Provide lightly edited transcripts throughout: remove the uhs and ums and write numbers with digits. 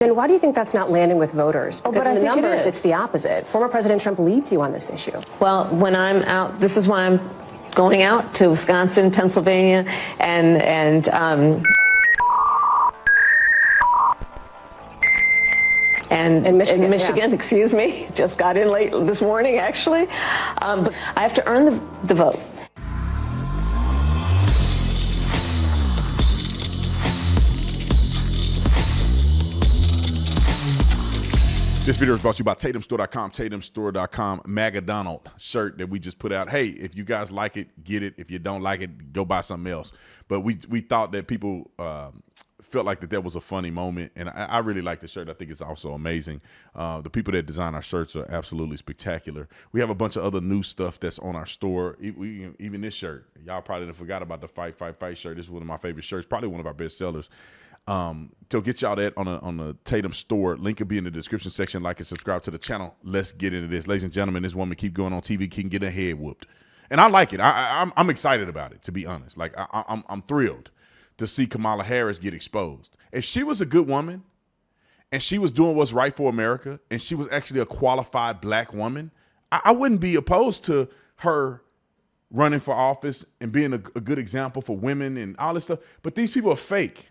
Then why do you think that's not landing with voters? Because in the numbers, it is. It's the opposite. Former President Trump leads you on this issue. Well, when I'm out, this is why I'm going out to Wisconsin, Pennsylvania, and Michigan, excuse me. Just got in late this morning, actually. But I have to earn the vote. This video is brought to you by TatumStore.com, TatumStore.com, MAGA Donald shirt that we just put out. Hey, if you guys like it, get it. If you don't like it, go buy something else. But we thought that people felt like that was a funny moment, and I really like the shirt. I think it's also amazing. The people that design our shirts are absolutely spectacular. We have a bunch of other new stuff that's on our store. Even this shirt. Y'all probably forgot about the Fight, Fight, Fight shirt. This is one of my favorite shirts, probably one of our best sellers. So get y'all that on the Tatum store. Link will be in the description section. Like and subscribe to the channel. Let's get into this. Ladies and gentlemen, this woman keep going on TV, can get her head whooped. And I like it. I'm excited about it, to be honest. Like I'm thrilled to see Kamala Harris get exposed. If she was a good woman and she was doing what's right for America and she was actually a qualified black woman, I wouldn't be opposed to her running for office and being a good example for women and all this stuff. But these people are fake.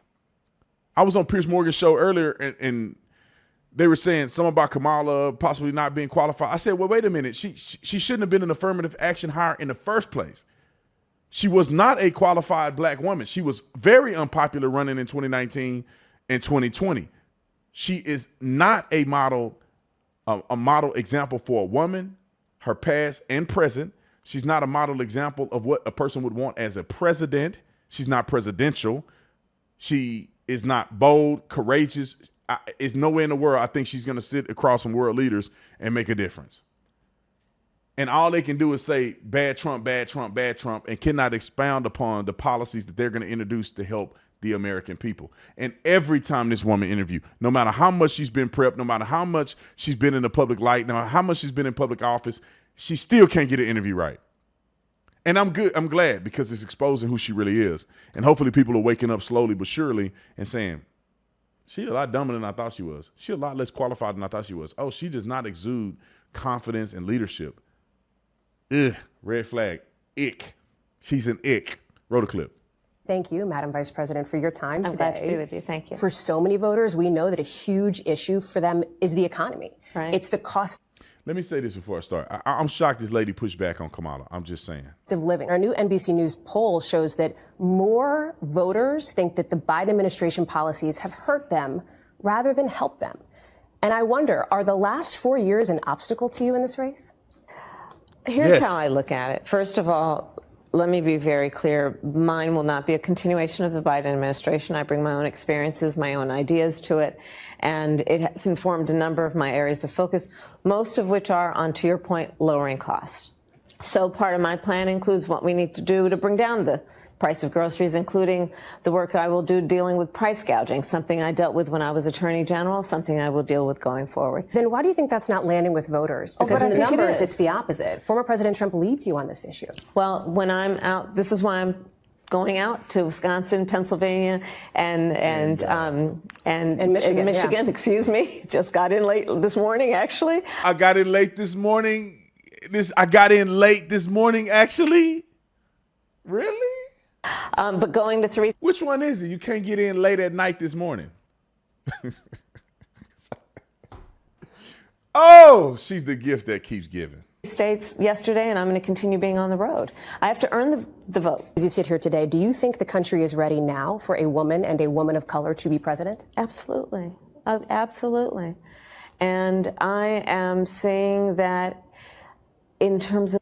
I was on Piers Morgan's show earlier, and they were saying something about Kamala possibly not being qualified. I said, well, wait a minute. She shouldn't have been an affirmative action hire in the first place. She was not a qualified black woman. She was very unpopular running in 2019 and 2020. She is not a model example for a woman, her past and present. She's not a model example of what a person would want as a president. She's not presidential. She is not bold, courageous. It's nowhere in the world I think she's going to sit across from world leaders and make a difference. And all they can do is say bad Trump, bad Trump, bad Trump, and cannot expound upon the policies that they're going to introduce to help the American people. And every time this woman interview, no matter how much she's been prepped, no matter how much she's been in the public light, no matter how much she's been in public office, she still can't get an interview right. And I'm glad, because it's exposing who she really is. And hopefully people are waking up slowly but surely and saying, she's a lot dumber than I thought she was. She's a lot less qualified than I thought she was. Oh, she does not exude confidence and leadership. Ugh, red flag, ick. She's an ick. Roll the clip. Thank you, Madam Vice President, for your time today. I'm glad to be with you. Thank you. For so many voters, we know that a huge issue for them is the economy. Right. It's the cost. Let me say this before I start. I'm shocked this lady pushed back on Kamala. I'm just saying. Of living. Our new NBC News poll shows that more voters think that the Biden administration policies have hurt them rather than helped them. And I wonder, are the last 4 years an obstacle to you in this race? Here's how I look at it. First of all, let me be very clear. Mine will not be a continuation of the Biden administration. I bring my own experiences, my own ideas to it, and it has informed a number of my areas of focus, most of which are, on, to your point, lowering costs. So part of my plan includes what we need to do to bring down the price of groceries, including the work I will do dealing with price gouging, something I dealt with when I was Attorney General, something I will deal with going forward. Then why do you think that's not landing with voters? Because in the numbers, it's the opposite. Former President Trump leads you on this issue. Well, when I'm out, this is why I'm going out to Wisconsin, Pennsylvania, and Michigan, excuse me. Just got in late this morning, actually. I got in late this morning. Actually. Really? But going to 3. Which one is it? You can't get in late at night this morning. Oh, she's the gift that keeps giving. States yesterday, and I'm going to continue being on the road. I have to earn the vote. As you sit here today, do you think the country is ready now for a woman and a woman of color to be president? Absolutely. Absolutely. And I am saying that in terms of...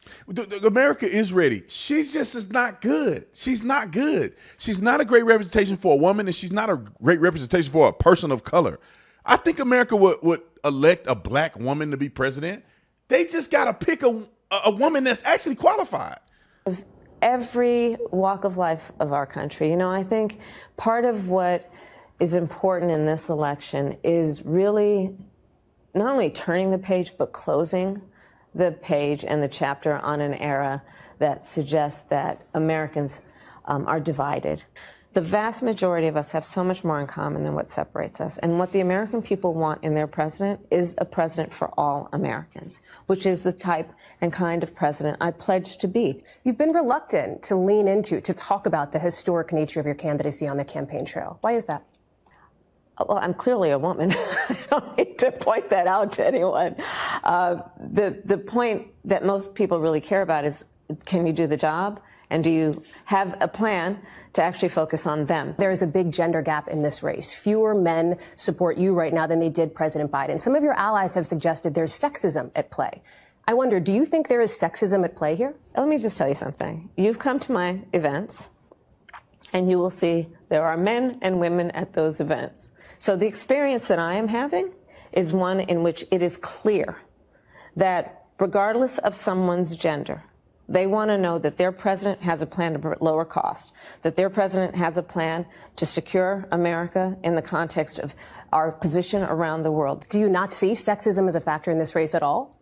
America is ready. She just is not good. She's not good. She's not a great representation for a woman, and she's not a great representation for a person of color. I think America would elect a black woman to be president. They just got to pick a woman that's actually qualified. Every walk of life of our country. You know, I think part of what is important in this election is really not only turning the page, but closing the page and the chapter on an era that suggests that Americans are divided. The vast majority of us have so much more in common than what separates us. And what the American people want in their president is a president for all Americans, which is the type and kind of president I pledge to be. You've been reluctant to lean into, to talk about the historic nature of your candidacy on the campaign trail. Why is that? Well, I'm clearly a woman. I don't need to point that out to anyone. The point that most people really care about is, can you do the job? And do you have a plan to actually focus on them? There is a big gender gap in this race. Fewer men support you right now than they did President Biden. Some of your allies have suggested there's sexism at play. I wonder, do you think there is sexism at play here? Let me just tell you something. You've come to my events, and you will see there are men and women at those events. So the experience that I am having is one in which it is clear that regardless of someone's gender, they want to know that their president has a plan to lower cost, that their president has a plan to secure America in the context of our position around the world. Do you not see sexism as a factor in this race at all?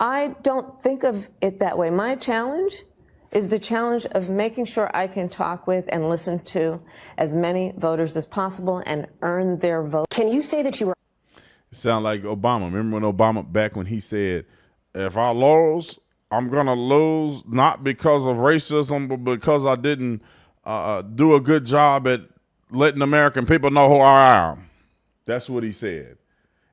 I don't think of it that way. My challenge is the challenge of making sure I can talk with and listen to as many voters as possible and earn their vote. Can you say that you were? It sounds like Obama. Remember when Obama, back when he said, if I lose, I'm going to lose not because of racism, but because I didn't do a good job at letting American people know who I am. That's what he said.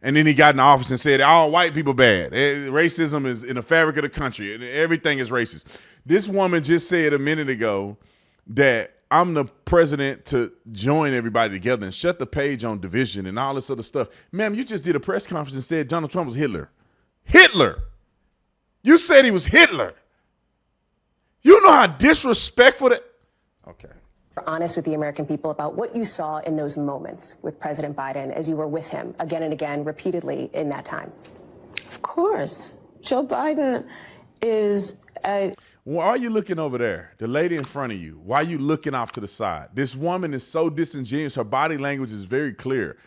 And then he got in the office and said, all white people bad. Racism is in the fabric of the country. And everything is racist. This woman just said a minute ago that I'm the president to join everybody together and shut the page on division and all this other stuff. Ma'am, you just did a press conference and said Donald Trump was Hitler. Hitler! You said he was Hitler. You know how disrespectful that. Okay. Honest with the American people about what you saw in those moments with President Biden as you were with him again and again, repeatedly in that time. Of course. Joe Biden is a. Why are you looking over there? The lady in front of you. Why are you looking off to the side? This woman is so disingenuous. Her body language is very clear.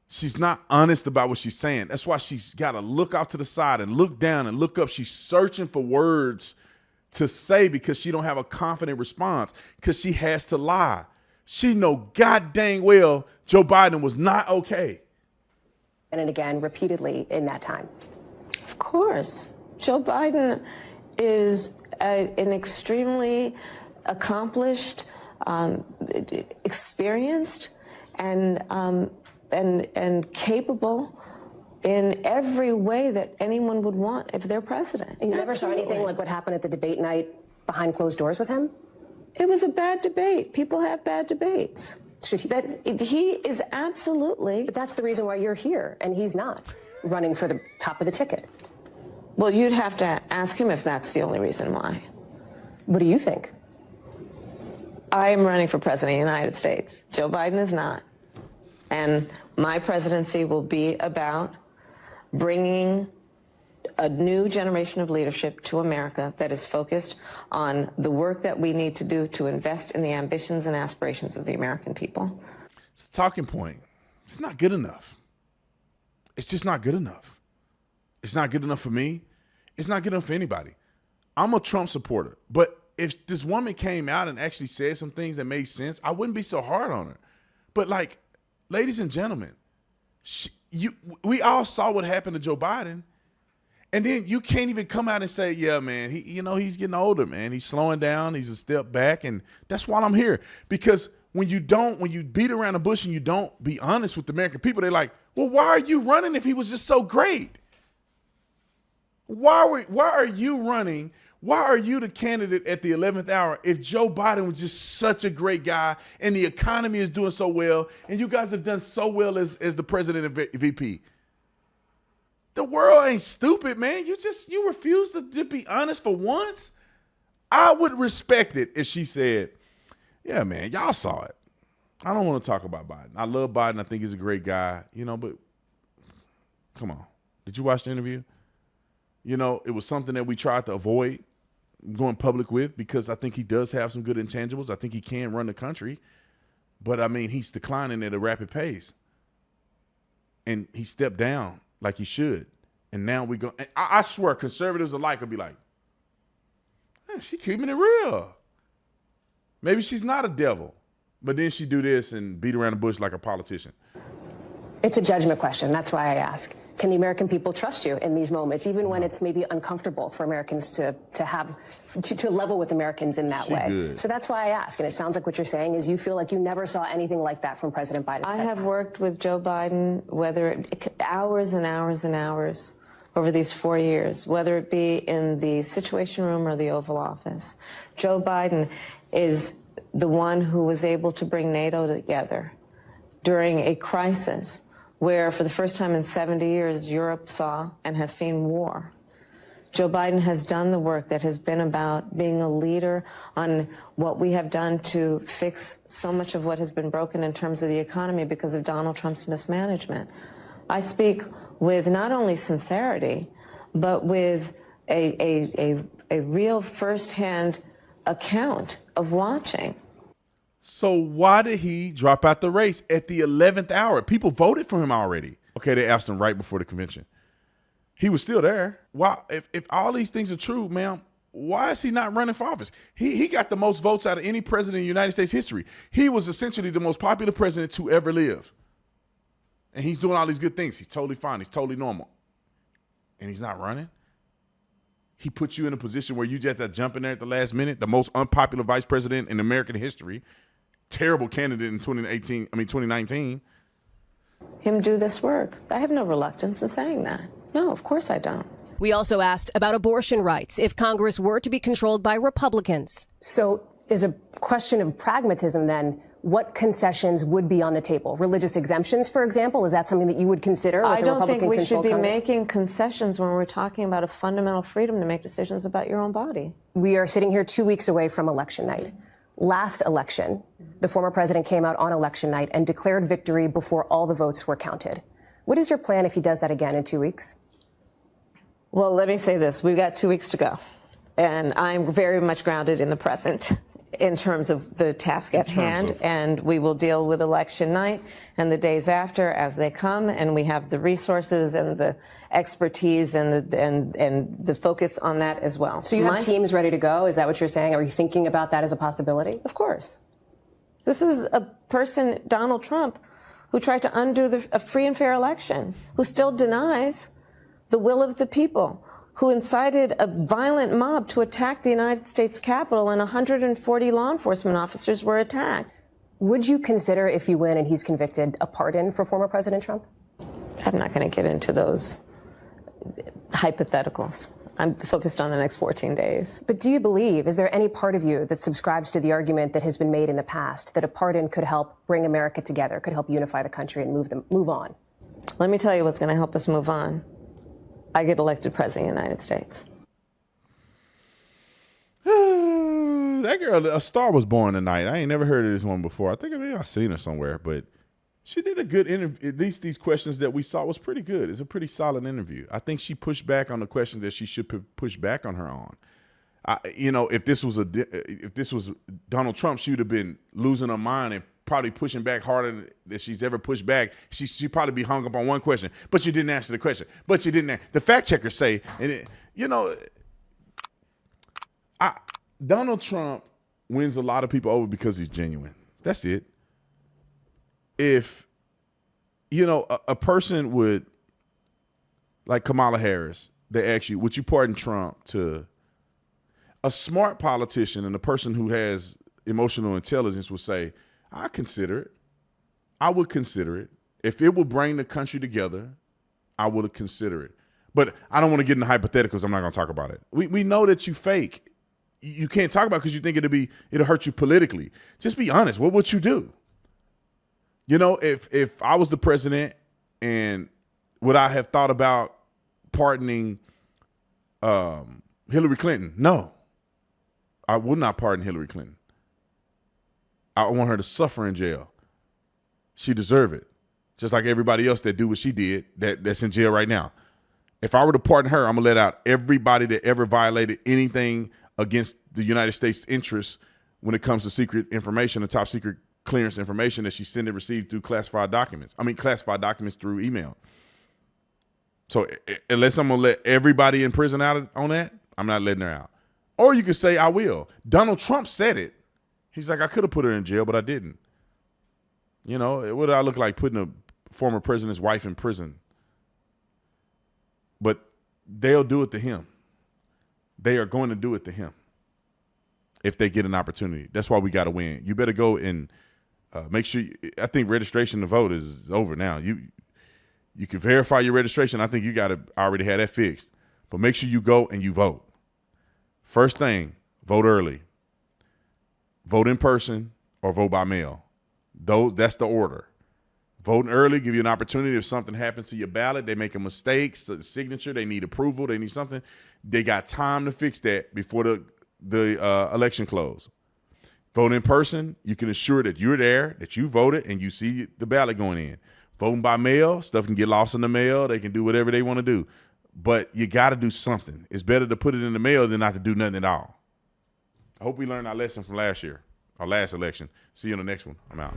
She's not honest about what she's saying. That's why she's got to look off to the side and look down and look up. She's searching for words to say because she don't have a confident response because she has to lie. She know god dang well Joe Biden was not okay. And again, repeatedly in that time. Of course. Joe Biden is an extremely accomplished, experienced, and capable in every way that anyone would want if they're president. You never saw anything like what happened at the debate night behind closed doors with him? It was a bad debate. People have bad debates. He is absolutely. But that's the reason why you're here, and he's not running for the top of the ticket. Well, you'd have to ask him if that's the only reason why. What do you think? I am running for president of the United States. Joe Biden is not. And my presidency will be about bringing a new generation of leadership to America that is focused on the work that we need to do to invest in the ambitions and aspirations of the American people. It's a talking point. It's not good enough. It's just not good enough. It's not good enough for me. It's not good enough for anybody. I'm a Trump supporter. But if this woman came out and actually said some things that made sense, I wouldn't be so hard on her. But like, ladies and gentlemen, we all saw what happened to Joe Biden. And then you can't even come out and say, yeah, man, he's getting older, man. He's slowing down. He's a step back. And that's why I'm here. Because when you beat around the bush and you don't be honest with the American people, they're like, well, why are you running if he was just so great? Why are you running? Why are you the candidate at the 11th hour if Joe Biden was just such a great guy and the economy is doing so well and you guys have done so well as the president and VP? The world ain't stupid, man. You refuse to be honest for once. I would respect it if she said, yeah, man, y'all saw it. I don't want to talk about Biden. I love Biden. I think he's a great guy, but come on. Did you watch the interview? It was something that we tried to avoid going public with because I think he does have some good intangibles. I think he can run the country. But, he's declining at a rapid pace. And he stepped down like he should. And now we go. I swear, conservatives alike will be like, man, she keeping it real. Maybe she's not a devil. But then she do this and beat around the bush like a politician. It's a judgment question. That's why I ask. Can the American people trust you in these moments, even when it's maybe uncomfortable for Americans to level with Americans in that way? Good. So that's why I ask. And it sounds like what you're saying is you feel like you never saw anything like that from President Biden. I have worked with Joe Biden, hours and hours and hours over these 4 years, whether it be in the Situation Room or the Oval Office. Joe Biden is the one who was able to bring NATO together during a crisis where, for the first time in 70 years, Europe saw and has seen war. Joe Biden has done the work that has been about being a leader on what we have done to fix so much of what has been broken in terms of the economy because of Donald Trump's mismanagement. I speak with not only sincerity, but with a real firsthand account of watching. So why did he drop out the race at the 11th hour? People voted for him already. Okay, they asked him right before the convention. He was still there. Why? If all these things are true, ma'am, why is he not running for office? He got the most votes out of any president in United States history. He was essentially the most popular president to ever live. And he's doing all these good things. He's totally fine. He's totally normal. And he's not running? He put you in a position where you just have to jump in there at the last minute, the most unpopular vice president in American history, terrible candidate in 2019. Him do this work. I have no reluctance in saying that. No, of course I don't. We also asked about abortion rights if Congress were to be controlled by Republicans. So is a question of pragmatism then, what concessions would be on the table? Religious exemptions, for example, is that something that you would consider? I don't think we should be making concessions when we're talking about a fundamental freedom to make decisions about your own body. We are sitting here 2 weeks away from election night. Last election, the former president came out on election night and declared victory before all the votes were counted. What is your plan if he does that again in 2 weeks? Well, let me say this. We've got 2 weeks to go. And I'm very much grounded in the present in terms of the task at hand. And we will deal with election night and the days after as they come. And we have the resources and the expertise and the focus on that as well. So you have teams ready to go? Is that what you're saying? Are you thinking about that as a possibility? Of course. This is a person, Donald Trump, who tried to undo a free and fair election, who still denies the will of the people, who incited a violent mob to attack the United States Capitol, and 140 law enforcement officers were attacked. Would you consider, if you win and he's convicted, a pardon for former President Trump? I'm not going to get into those hypotheticals. I'm focused on the next 14 days. But do you believe, is there any part of you that subscribes to the argument that has been made in the past that a pardon could help bring America together, could help unify the country and move on? Let me tell you what's going to help us move on. I get elected president of the United States. That girl, a star was born tonight. I ain't never heard of this one before. I think maybe I've seen her somewhere, but she did a good interview. At least these questions that we saw was pretty good. It's a pretty solid interview. I think she pushed back on the questions that she should push back on her on. If this was Donald Trump, she would have been losing her mind and probably pushing back harder than she's ever pushed back. She'd probably be hung up on one question, but you didn't answer the question. But you didn't. The fact checkers say, Donald Trump wins a lot of people over because he's genuine. That's it. If, a person would, like Kamala Harris, they ask you, would you pardon Trump? To a smart politician and a person who has emotional intelligence would say, I consider it. I would consider it. If it will bring the country together, I would consider it. But I don't want to get into hypotheticals. I'm not going to talk about it. We know that you fake. You can't talk about it because you think it'll hurt you politically. Just be honest. What would you do? If I was the president, and would I have thought about pardoning Hillary Clinton? No. I would not pardon Hillary Clinton. I want her to suffer in jail. She deserves it. Just like everybody else that do what she did that's in jail right now. If I were to pardon her, I'm going to let out everybody that ever violated anything against the United States interests when it comes to secret information, the top secret clearance information that she sent and received through classified documents through email. So unless I'm going to let everybody in prison out on that, I'm not letting her out. Or you could say, I will. Donald Trump said it. He's like, I could have put her in jail, but I didn't. You know, what do I look like putting a former president's wife in prison? But they'll do it to him. They are going to do it to him if they get an opportunity. That's why we got to win. You better go and make sure. I think registration to vote is over now. You can verify your registration. I think you got to already have that fixed. But make sure you go and you vote. First thing, vote early. Vote in person or vote by mail. That's the order. Voting early, give you an opportunity. If something happens to your ballot, they make a mistake, so the signature, they need approval, they need something. They got time to fix that before the election close. Vote in person, you can assure that you're there, that you voted, and you see the ballot going in. Voting by mail, stuff can get lost in the mail. They can do whatever they want to do. But you got to do something. It's better to put it in the mail than not to do nothing at all. I hope we learned our lesson from last year, our last election. See you on the next one. I'm out.